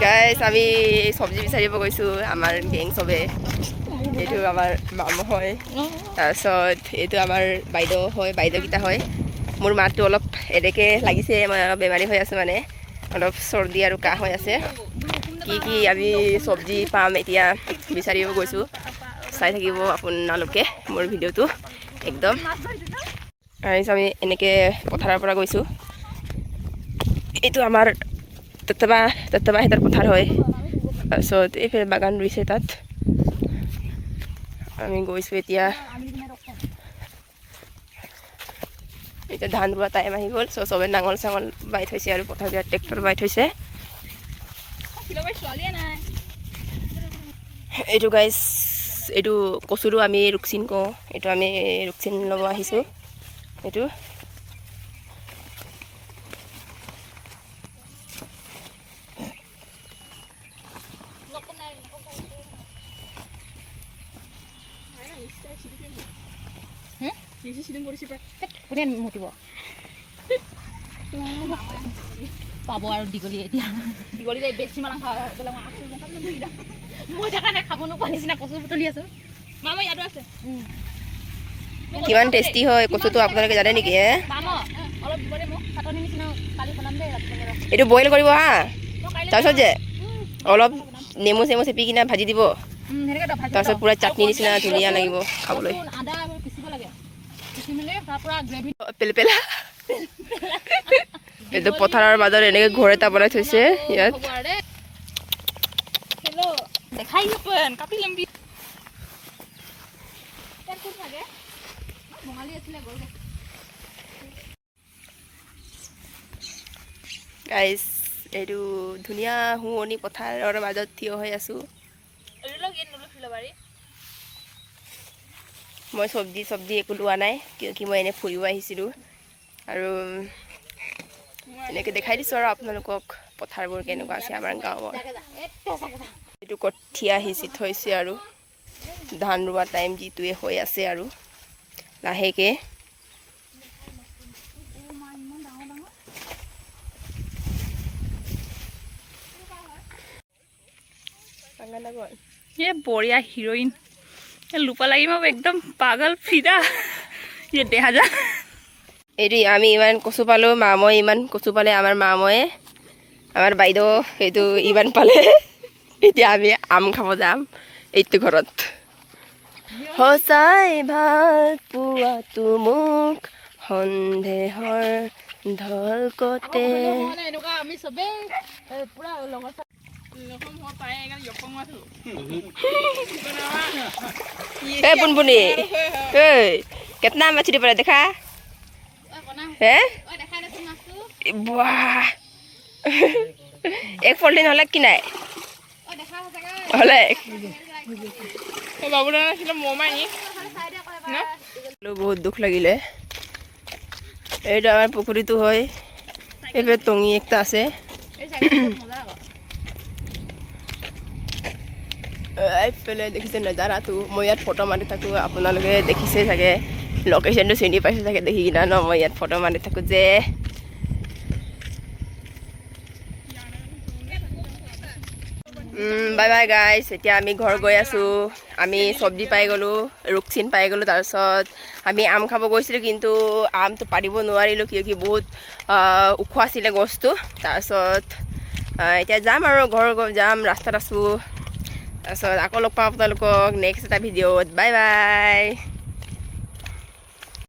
guys আমি চব্জি বিচাৰিব গৈছোঁ আমাৰ গেং চবে এইটো আমাৰ মামু হয় তাৰপিছত এইটো আমাৰ বাইদেউ হয় বাইদেউকেইটা হয় মোৰ মাতটো অলপ এনেকৈ লাগিছে মই অলপ বেমাৰী হৈ আছোঁ মানে অলপ চৰ্দি আৰু কাহ হৈ আছে কি আমি চব্জি পাম এতিয়া বিচাৰিব গৈছোঁ চাই থাকিব আপোনালোকে মোৰ ভিডিঅ'টো একদম আমি এনেকৈ পথাৰৰ পৰা গৈছোঁ এইটো আমাৰ তত্বা হেঁতৰ পথাৰ হয় তাৰপিছত এইফালে বাগান ৰুইছে তাত আমি গৈছোঁ এতিয়া ধান ৰোৱা টাইম আহি গ'ল চবে নাঙল চাঙল বাই থৈছে আৰু পথাৰ ট্ৰেক্টৰ বাই থৈছে এইটো গাইজ এইটো কচুটো আমি ৰুকচিন কওঁ এইটো আমি ৰুকচিন ল'ব আহিছোঁ এইটো পাব আৰু দীঘলী এতিয়া দীঘলী বেছি মাংস মই দেখা নাই খাব নোপোৱা নিচিনা কচু বুটলি আছো মামা ইয়াতো আছে কিমান টেষ্টি হয় কচুটো আপোনালোকে জানে নেকি অলপ দিব দে মোক চাটনি নিচিনা কালি বনাম দে এইটো বইল কৰিব হা তাৰপিছত যে অলপ নেমু চেমু চেপি কিনে ভাজি দিব তাৰপিছত পূৰা চাটনি নিচিনা ধুনীয়া লাগিব খাবলৈ আদা পিচিব লাগে পিচি মেলি তাৰ পৰা গ্ৰেভি পেলপেলা এইটো পথাৰৰ মাজত এনেকৈ ঘৰ এটা বনাই থৈছে ইয়াত দেখাই নাপান কাপি লম্বি গাইজ এইটো ধুনীয়া শুৱনি পথাৰৰ মাজত থিয় হৈ আছোঁ মই চব্জি একো লোৱা নাই কিয় মই এনেই ফুৰিব আহিছিলোঁ আৰু এনেকৈ দেখাই দিছোঁ আৰু আপোনালোকক পথাৰবোৰ কেনেকুৱা আছে আমাৰ গাঁৱৰ এইটো কঠীয়া সিঁচি থৈছে আৰু ধান ৰোৱা টাইম যিটোৱে হৈ আছে আৰু লাহেকৈ ये बढ़िया हीरोइन लुपा लगी मैं एकदम पागल फिदा ये देखा जा এইটো আমি ইমান কচু পালোঁ মাময়ে ইমান কচু পালে আমাৰ মাময়ে আমাৰ বাইদেউ সেইটো ইমান পালে এতিয়া আমি আম খাব যাম এইটো ঘৰত সঁচাই ভাল পোৱাটো মোক সন্দেহৰ ঢলকতে আমি চবে পুৰা লগত बुनबुनी कितना मछली पड़ा देखा है वाह एक पॉलिथीन हल कि ना हल बहुत दुख लगिले এইটো আমাৰ পুখুৰীটো হয় এইফালে টঙি একটা আছে এইফালে দেখিছে নজাৰাটো মই ইয়াত ফটো মাৰি থাকোঁ আপোনালোকে দেখিছে চাগে লোকেশ্যনটো চিনি পাইছে চাগে দেখি কিনা ন মই ইয়াত ফটো মাৰি থাকোঁ যে বাই বাই গাইজ এতিয়া আমি ঘৰ গৈ আছোঁ আমি চব্জি পাই গ'লোঁ ৰুকচিন পাই গ'লোঁ তাৰপিছত আমি আম খাব গৈছিলোঁ কিন্তু আমটো পাৰিব নোৱাৰিলোঁ কিয় বহুত ওখ আছিলে গছটো তাৰপিছত এতিয়া যাম আৰু ঘৰ যাম ৰাস্তাত আছোঁ তাৰপিছত আকৌ লগ পাম আপোনালোকক নেক্সট এটা ভিডিঅ'ত বাই বাই